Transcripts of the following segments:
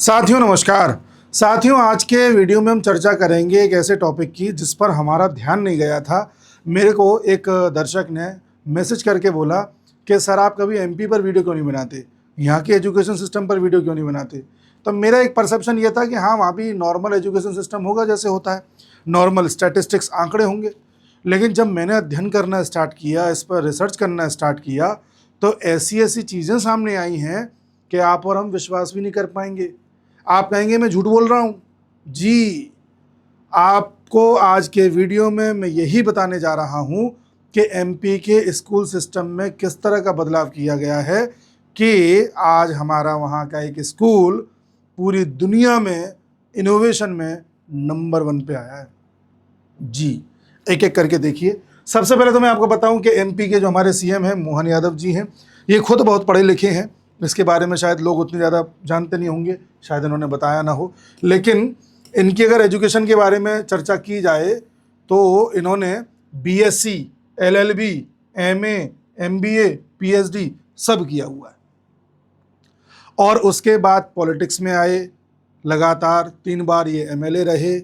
साथियों नमस्कार। साथियों आज के वीडियो में हम चर्चा करेंगे एक ऐसे टॉपिक की जिस पर हमारा ध्यान नहीं गया था। मेरे को एक दर्शक ने मैसेज करके बोला कि सर आप कभी एमपी पर वीडियो क्यों नहीं बनाते, यहाँ के एजुकेशन सिस्टम पर वीडियो क्यों नहीं बनाते। तो मेरा एक परसेप्शन ये था कि हाँ वहाँ भी नॉर्मल एजुकेशन सिस्टम होगा जैसे होता है, नॉर्मल स्टैटिस्टिक्स आंकड़े होंगे। लेकिन जब मैंने अध्ययन करना स्टार्ट किया, इस पर रिसर्च करना स्टार्ट किया, तो ऐसी ऐसी चीज़ें सामने आई हैं कि आप और हम विश्वास भी नहीं कर पाएंगे। आप कहेंगे मैं झूठ बोल रहा हूँ। जी, आपको आज के वीडियो में मैं यही बताने जा रहा हूँ कि एमपी के स्कूल सिस्टम में किस तरह का बदलाव किया गया है कि आज हमारा वहाँ का एक स्कूल पूरी दुनिया में इनोवेशन में नंबर 1 पे आया है। जी, एक एक करके देखिए। सबसे पहले तो मैं आपको बताऊं कि एमपी के जो हमारे सीएम हैं मोहन यादव जी हैं, ये खुद बहुत पढ़े लिखे हैं। इसके बारे में शायद लोग उतनी ज़्यादा जानते नहीं होंगे, शायद इन्होंने बताया ना हो। लेकिन इनकी अगर एजुकेशन के बारे में चर्चा की जाए तो इन्होंने BSc, LLB, MA, MBA, PhD सब किया हुआ है। और उसके बाद पॉलिटिक्स में आए, लगातार 3 बार ये एमएलए रहे,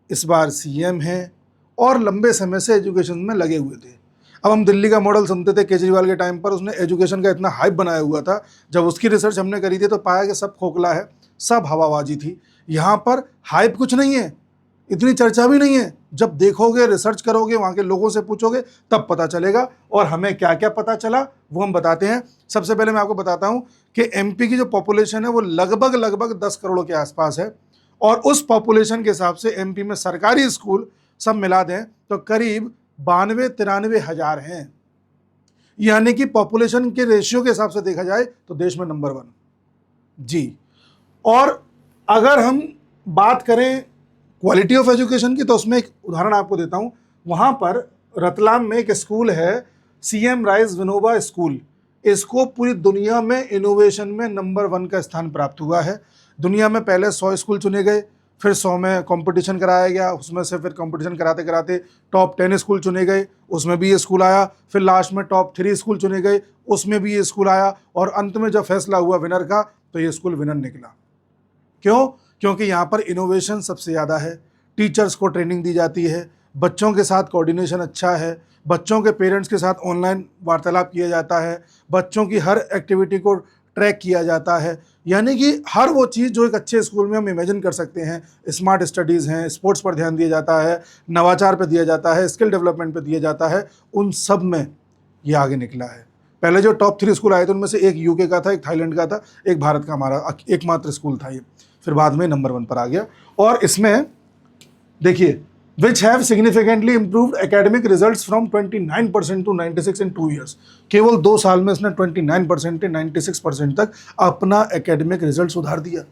इस बार सीएम हैं और लंबे समय से एजुकेशन में लगे हुए थे। अब हम दिल्ली का मॉडल सुनते थे केजरीवाल के टाइम पर, उसने एजुकेशन का इतना हाइप बनाया हुआ था। जब उसकी रिसर्च हमने करी थी तो पाया कि सब खोखला है, सब हवाबाजी थी। यहाँ पर हाइप कुछ नहीं है, इतनी चर्चा भी नहीं है। जब देखोगे, रिसर्च करोगे, वहाँ के लोगों से पूछोगे तब पता चलेगा। और हमें क्या क्या पता चला वो हम बताते हैं। सबसे पहले मैं आपको बताता हूँ कि एमपी की जो पॉपुलेशन है वो लगभग 10 करोड़ के आसपास है। और उस पॉपुलेशन के हिसाब से एमपी में सरकारी स्कूल सब मिला दें तो करीब 92-93 हज़ार हैं। यानी कि पॉपुलेशन के रेशियो के हिसाब से देखा जाए तो देश में नंबर 1। जी, और अगर हम बात करें क्वालिटी ऑफ एजुकेशन की तो उसमें एक उदाहरण आपको देता हूं। वहां पर रतलाम में एक स्कूल है, सीएम राइस विनोबा स्कूल। इसको पूरी दुनिया में इनोवेशन में नंबर 1 का स्थान प्राप्त हुआ है। दुनिया में पहले 100 स्कूल चुने गए, फिर 100 में कंपटीशन कराया गया, उसमें से फिर कंपटीशन कराते कराते टॉप 10 स्कूल चुने गए, उसमें भी ये स्कूल आया। फिर लास्ट में टॉप 3 स्कूल चुने गए, उसमें भी ये स्कूल आया। और अंत में जब फैसला हुआ विनर का तो ये स्कूल विनर निकला। क्यों? क्योंकि यहाँ पर इनोवेशन सबसे ज़्यादा है, टीचर्स को ट्रेनिंग दी जाती है, बच्चों के साथ कोऑर्डिनेशन अच्छा है, बच्चों के पेरेंट्स के साथ ऑनलाइन वार्तालाप किया जाता है, बच्चों की हर एक्टिविटी को ट्रैक किया जाता है। यानी कि हर वो चीज़ जो एक अच्छे स्कूल में हम इमेजिन कर सकते हैं। स्मार्ट स्टडीज़ हैं, स्पोर्ट्स पर ध्यान दिया जाता है, नवाचार पर दिया जाता है, स्किल डेवलपमेंट पर दिया जाता है। उन सब में ये आगे निकला है। पहले जो टॉप 3 स्कूल आए थे उनमें से एक यूके का था, एक थाईलैंड का था, एक भारत का हमारा एकमात्र स्कूल था ये। फिर बाद में नंबर 1 पर आ गया। और इसमें देखिए, which have significantly improved academic results from 29% to 96 in 2 years. केवल 2 साल में इसने 29% से 96% तक अपना एकेडमिक रिजल्ट सुधार दिया।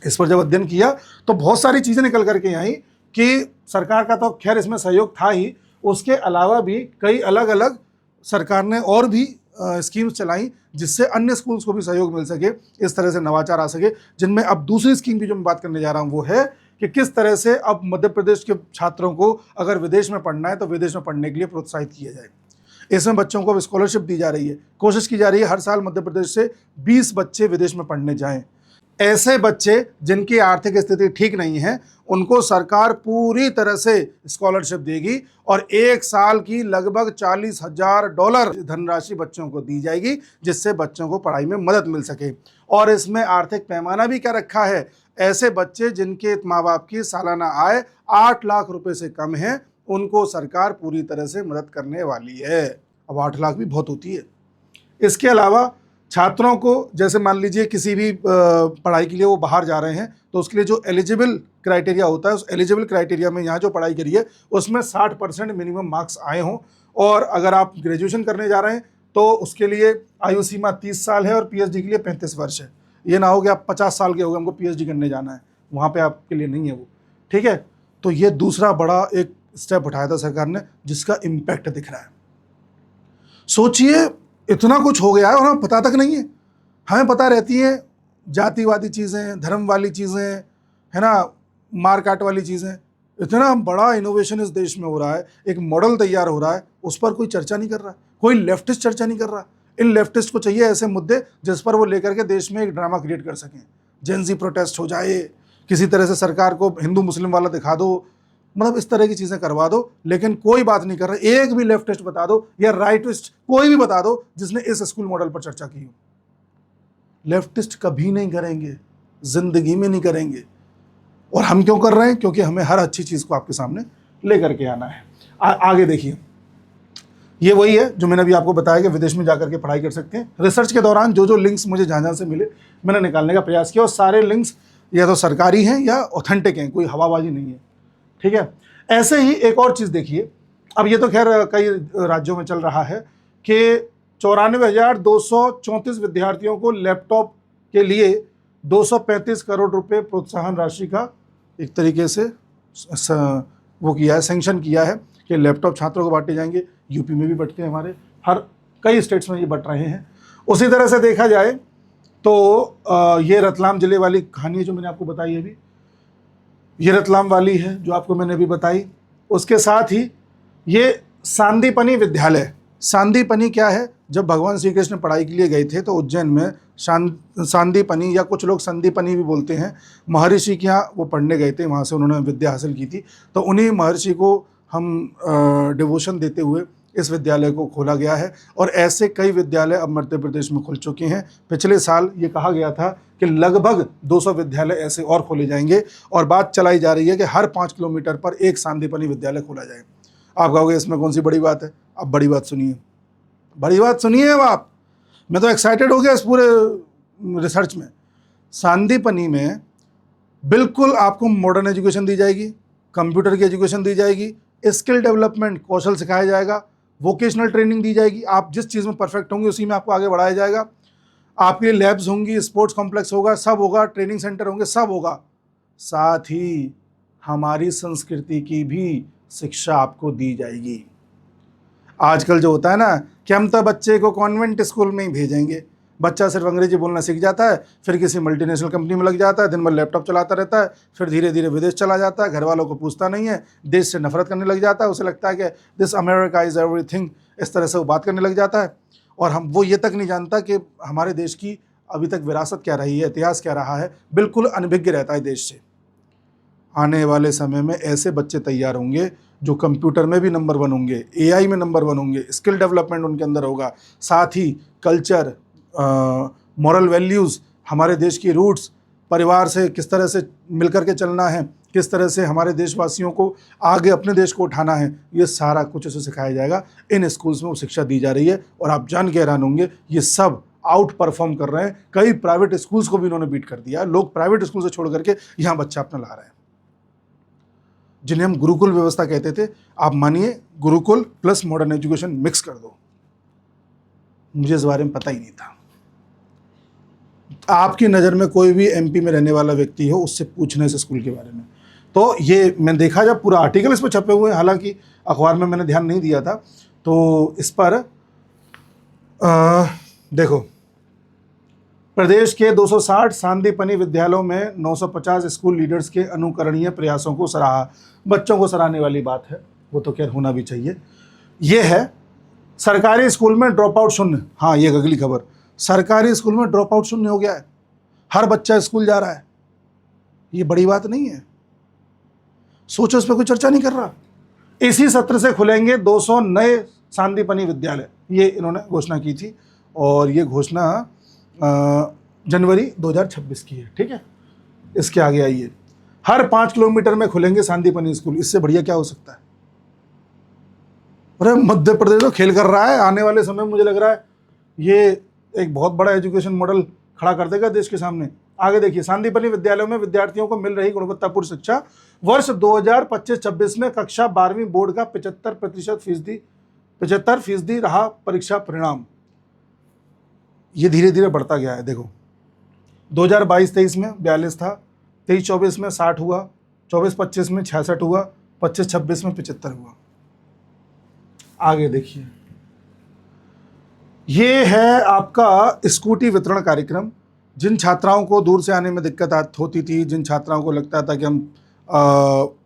इस पर जब अध्ययन किया तो बहुत सारी चीज़ें निकल करके आई कि सरकार का तो खैर इसमें सहयोग था ही, उसके अलावा भी कई अलग अलग सरकार ने और भी स्कीम्स चलाई जिससे अन्य स्कूल्स को भी सहयोग मिल सके, इस तरह से नवाचार आ सके। जिनमें अब दूसरी स्कीम की जो मैं बात करने जा रहा हूँ वो है कि किस तरह से अब मध्य प्रदेश के छात्रों को अगर विदेश में पढ़ना है तो विदेश में पढ़ने के लिए प्रोत्साहित किया जाए। इसमें बच्चों को स्कॉलरशिप दी जा रही है, कोशिश की जा रही है हर साल मध्य प्रदेश से 20 बच्चे विदेश में पढ़ने जाएं। ऐसे बच्चे जिनकी आर्थिक स्थिति ठीक नहीं है उनको सरकार पूरी तरह से स्कॉलरशिप देगी और 1 साल की लगभग $40,000 धनराशि बच्चों को दी जाएगी जिससे बच्चों को पढ़ाई में मदद मिल सके। और इसमें आर्थिक पैमाना भी क्या रखा है, ऐसे बच्चे जिनके माँ बाप की सालाना आय 8 लाख रुपए से कम है उनको सरकार पूरी तरह से मदद करने वाली है। अब 8 लाख भी बहुत होती है। इसके अलावा छात्रों को जैसे मान लीजिए किसी भी पढ़ाई के लिए वो बाहर जा रहे हैं तो उसके लिए जो एलिजिबल क्राइटेरिया होता है, उस एलिजिबल क्राइटेरिया में यहाँ जो पढ़ाई करी है उसमें 60% मिनिमम मार्क्स आए हों। और अगर आप ग्रेजुएशन करने जा रहे हैं तो उसके लिए आयु सीमा 30 साल है और पीएचडी के लिए 35 वर्ष है। ये ना हो कि आप 50 साल के हो गए हमको पीएचडी करने जाना है, वहाँ पर आपके लिए नहीं है वो। ठीक है, तो ये दूसरा बड़ा एक स्टेप उठाया था सरकार ने जिसका इम्पैक्ट दिख रहा है। सोचिए, इतना कुछ हो गया है और हमें पता तक नहीं है। हमें पता रहती है जातिवादी चीज़ें, धर्म वाली चीज़ें, है ना, मार काट वाली चीज़ें। इतना बड़ा इनोवेशन इस देश में हो रहा है, एक मॉडल तैयार हो रहा है, उस पर कोई चर्चा नहीं कर रहा, कोई लेफ्टिस्ट चर्चा नहीं कर रहा। इन लेफ्टिस्ट को चाहिए ऐसे मुद्दे जिस पर वो लेकर के देश में एक ड्रामा क्रिएट कर सकें। जेंजी प्रोटेस्ट हो जाए, किसी तरह से सरकार को हिंदू मुस्लिम वाला दिखा दो, मतलब इस तरह की चीज़ें करवा दो। लेकिन कोई बात नहीं कर रहे, एक भी लेफ्टिस्ट बता दो या राइटिस्ट कोई भी बता दो जिसने इस स्कूल मॉडल पर चर्चा की हो। लेफ्टिस्ट कभी नहीं करेंगे, जिंदगी में नहीं करेंगे। और हम क्यों कर रहे हैं? क्योंकि हमें हर अच्छी चीज़ को आपके सामने लेकर के आना है। आगे देखिए, ये वही है जो मैंने अभी आपको बताया कि विदेश में जाकर के पढ़ाई कर सकते हैं। रिसर्च के दौरान जो जो लिंक्स मुझे जहाँ जहाँ से मिले मैंने निकालने का प्रयास किया, और सारे लिंक्स या तो सरकारी हैं या ऑथेंटिक हैं, कोई हवाबाजी नहीं है, ठीक है। ऐसे ही एक और चीज़ देखिए, अब ये तो खैर कई राज्यों में चल रहा है कि 94,234 विद्यार्थियों को लैपटॉप के लिए 235 करोड़ रुपए प्रोत्साहन राशि का एक तरीके से वो किया है, सैंक्शन किया है कि लैपटॉप छात्रों को बांटे जाएंगे। यूपी में भी बंटते हैं, हमारे हर कई स्टेट्स में ये बंट रहे हैं। उसी तरह से देखा जाए तो ये रतलाम जिले वाली कहानी जो मैंने आपको बताई अभी, ये रतलाम वाली है जो आपको मैंने अभी बताई। उसके साथ ही ये सांदीपनी विद्यालय, सांदीपनी क्या है? जब भगवान श्री कृष्ण पढ़ाई के लिए गए थे तो उज्जैन में सांदीपनी, या कुछ लोग संदीपनी भी बोलते हैं, महर्षि के यहाँ वो पढ़ने गए थे, वहाँ से उन्होंने विद्या हासिल की थी। तो उन्हीं महर्षि को हम डिवोशन देते हुए इस विद्यालय को खोला गया है। और ऐसे कई विद्यालय अब मध्य प्रदेश में खुल चुके हैं। पिछले साल ये कहा गया था कि लगभग 200 विद्यालय ऐसे और खोले जाएंगे, और बात चलाई जा रही है कि हर 5 किलोमीटर पर एक सांदीपनी विद्यालय खोला जाए। आप कहोगे इसमें कौन सी बड़ी बात है? अब बड़ी बात सुनिए, बड़ी बात सुनिए अब आप। मैं तो एक्साइटेड हो गया इस पूरे रिसर्च में। सांदीपनी में बिल्कुल आपको मॉडर्न एजुकेशन दी जाएगी, कंप्यूटर की एजुकेशन दी जाएगी, स्किल डेवलपमेंट, कौशल सिखाया जाएगा, वोकेशनल ट्रेनिंग दी जाएगी। आप जिस चीज़ में परफेक्ट होंगे उसी में आपको आगे बढ़ाया जाएगा। आपके लिए लैब्स होंगी, स्पोर्ट्स कॉम्प्लेक्स होगा, सब होगा, ट्रेनिंग सेंटर होंगे, सब होगा। साथ ही हमारी संस्कृति की भी शिक्षा आपको दी जाएगी। आजकल जो होता है ना कि हम तो बच्चे को कॉन्वेंट स्कूल में ही भेजेंगे, बच्चा सिर्फ अंग्रेजी बोलना सीख जाता है, फिर किसी मल्टीनेशनल कंपनी में लग जाता है, दिन भर लैपटॉप चलाता रहता है, फिर धीरे धीरे विदेश चला जाता है, घर वालों को पूछता नहीं है, देश से नफरत करने लग जाता है, उसे लगता है कि दिस अमेरिका इज़ एवरीथिंग, इस तरह से वो बात करने लग जाता है। और वो ये तक नहीं जानता कि हमारे देश की अभी तक विरासत क्या रही है, इतिहास क्या रहा है, बिल्कुल अनभिज्ञ रहता है देश से। आने वाले समय में ऐसे बच्चे तैयार होंगे जो कंप्यूटर में भी नंबर 1 होंगे, AI में नंबर 1 होंगे, स्किल डेवलपमेंट उनके अंदर होगा, साथ ही कल्चर, मॉरल वैल्यूज़, हमारे देश की रूट्स, परिवार से किस तरह से मिलकर के चलना है, किस तरह से हमारे देशवासियों को आगे अपने देश को उठाना है, ये सारा कुछ उसे सिखाया जाएगा। इन स्कूल्स में वो शिक्षा दी जा रही है, और आप जान के हैरान होंगे ये सब आउट परफॉर्म कर रहे हैं। कई प्राइवेट स्कूल्स को भी इन्होंने बीट कर दिया। लोग प्राइवेट स्कूल से छोड़ करके यहाँ बच्चा अपना ला रहे हैं, जिन्हें हम गुरुकुल व्यवस्था कहते थे। आप मानिए Gurukul plus modern education mix कर दो। मुझे इस बारे में पता ही नहीं था। आपकी नज़र में कोई भी MP में रहने वाला व्यक्ति हो, उससे पूछना इस स्कूल के बारे में। तो ये मैंने देखा, जब पूरा आर्टिकल इस पर छपे हुए हैं, हालांकि अखबार में मैंने ध्यान नहीं दिया था, तो इस पर देखो, प्रदेश के 260 सांदीपनी विद्यालयों में 950 स्कूल लीडर्स के अनुकरणीय प्रयासों को सराहा। बच्चों को सराहने वाली बात है, वो तो खैर होना भी चाहिए। ये है सरकारी स्कूल में ड्रॉप आउट शून्य। हाँ, ये अगली खबर, सरकारी स्कूल में ड्रॉप आउट शून्य हो गया है, हर बच्चा स्कूल जा रहा है। ये बड़ी बात नहीं है? सोचो, इस पर कोई चर्चा नहीं कर रहा। इसी सत्र से खुलेंगे 200 नए सांदीपनी विद्यालय, ये इन्होंने घोषणा की थी, और ये घोषणा जनवरी 2026 की है, ठीक है। इसके आगे आइए, हर 5 किलोमीटर में खुलेंगे सांदीपनी स्कूल। इससे बढ़िया क्या हो सकता है? अरे मध्य प्रदेश तो खेल कर रहा है। आने वाले समय में मुझे लग रहा है ये एक बहुत बड़ा एजुकेशन मॉडल खड़ा कर देगा देश के सामने। आगे देखिए, सांदीपनी विद्यालयों में विद्यार्थियों को मिल रही गुणवत्तापूर्ण शिक्षा। वर्ष 2025-26 में कक्षा 12वीं बोर्ड का 75% रहा परीक्षा परिणाम। ये धीरे धीरे बढ़ता गया है। देखो, 2022-23 में 42 था, 23-24 में 60 हुआ, 24-25 में 66 हुआ, 25-26 में 75 हुआ। आगे देखिए, ये है आपका स्कूटी वितरण कार्यक्रम। जिन छात्राओं को दूर से आने में दिक्कत होती थी, जिन छात्राओं को लगता था कि हम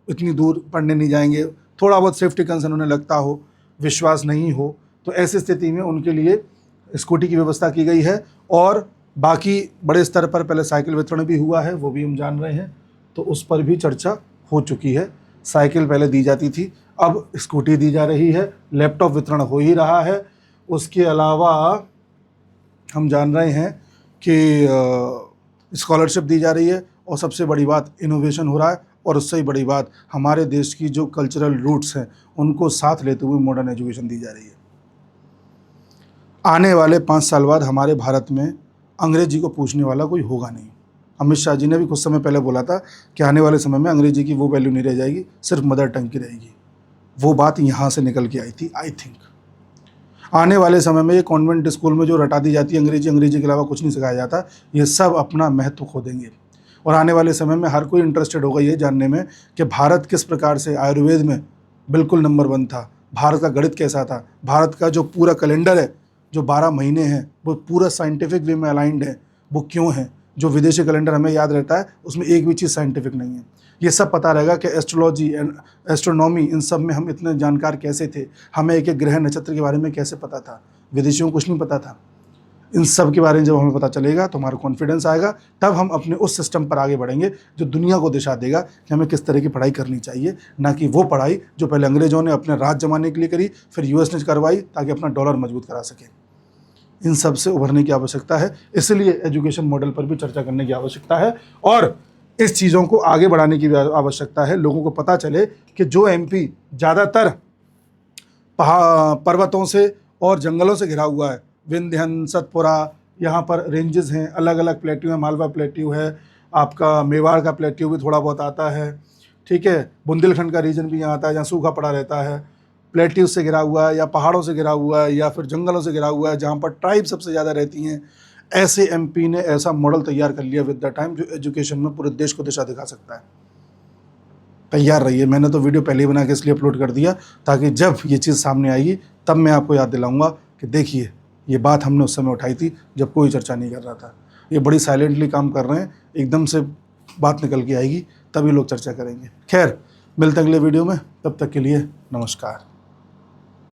इतनी दूर पढ़ने नहीं जाएंगे, थोड़ा बहुत सेफ्टी कंसर्न उन्हें लगता हो, विश्वास नहीं हो, तो ऐसी स्थिति में उनके लिए स्कूटी की व्यवस्था की गई है। और बाकी बड़े स्तर पर पहले साइकिल वितरण भी हुआ है, वो भी हम जान रहे हैं, तो उस पर भी चर्चा हो चुकी है। साइकिल पहले दी जाती थी, अब स्कूटी दी जा रही है, लैपटॉप वितरण हो ही रहा है। उसके अलावा हम जान रहे हैं कि स्कॉलरशिप दी जा रही है, और सबसे बड़ी बात इनोवेशन हो रहा है, और उससे ही बड़ी बात हमारे देश की जो कल्चरल रूट्स हैं उनको साथ लेते हुए मॉडर्न एजुकेशन दी जा रही है। आने वाले 5 साल बाद हमारे भारत में अंग्रेजी को पूछने वाला कोई होगा नहीं। अमित शाह जी ने भी कुछ समय पहले बोला था कि आने वाले समय में अंग्रेजी की वो वैल्यू नहीं रह जाएगी, सिर्फ मदर टंग की रहेगी। वो बात यहाँ से निकल के आई थी। आई थिंक आने वाले समय में ये कॉन्वेंट स्कूल में जो रटा दी जाती है अंग्रेजी के अलावा कुछ नहीं सिखाया जाता, ये सब अपना महत्व खो देंगे। और आने वाले समय में हर कोई इंटरेस्टेड होगा ये जानने में कि भारत किस प्रकार से आयुर्वेद में बिल्कुल नंबर 1 था, भारत का गणित कैसा था, भारत का जो पूरा कैलेंडर है, जो 12 महीने हैं, वो पूरा साइंटिफिक वे में अलाइंड है, वो क्यों है। जो विदेशी कैलेंडर हमें याद रहता है उसमें एक भी चीज़ साइंटिफिक नहीं है। ये सब पता रहेगा कि एस्ट्रोलॉजी एंड एस्ट्रोनॉमी, इन सब में हम इतने जानकार कैसे थे, हमें एक एक ग्रह नक्षत्र के बारे में कैसे पता था, विदेशियों को कुछ नहीं पता था। इन सब के बारे में जब हमें पता चलेगा तो हमारा कॉन्फिडेंस आएगा, तब हम अपने उस सिस्टम पर आगे बढ़ेंगे जो दुनिया को दिशा देगा कि हमें किस तरह की पढ़ाई करनी चाहिए, ना कि वो पढ़ाई जो पहले अंग्रेज़ों ने अपने राज जमाने के लिए करी, फिर यूएस ने करवाई ताकि अपना डॉलर मजबूत करा सके। इन सब से उभरने की आवश्यकता है, इसलिए एजुकेशन मॉडल पर भी चर्चा करने की आवश्यकता है, और इस चीज़ों को आगे बढ़ाने की भी आवश्यकता है। लोगों को पता चले कि जो एमपी ज़्यादातर पर्वतों से और जंगलों से घिरा हुआ है, विंध्यन, सतपुरा, यहाँ पर रेंजेस हैं, अलग अलग प्लेट्यू है, मालवा प्लेट्यू है, आपका मेवाड़ का प्लेट्यू भी थोड़ा बहुत आता है, ठीक है, बुंदेलखंड का रीजन भी यहाँ आता है जहाँ सूखा पड़ा रहता है, प्लेट्यू से घिरा हुआ है या पहाड़ों से घिरा हुआ है या फिर जंगलों से घिरा हुआ है जहाँ पर ट्राइब सबसे ज़्यादा रहती हैं। ऐसे एमपी ने ऐसा मॉडल तैयार कर लिया विद द टाइम जो एजुकेशन में पूरे देश को दिशा दिखा सकता है। तैयार रहिए। मैंने तो वीडियो पहले ही बना के इसलिए अपलोड कर दिया ताकि जब ये चीज़ सामने आएगी तब मैं आपको याद दिलाऊंगा कि देखिए ये बात हमने उस समय उठाई थी जब कोई चर्चा नहीं कर रहा था। ये बड़ी साइलेंटली काम कर रहे हैं, एकदम से बात निकल के आएगी तभी लोग चर्चा करेंगे। खैर, मिलते हैं अगले वीडियो में, तब तक के लिए नमस्कार।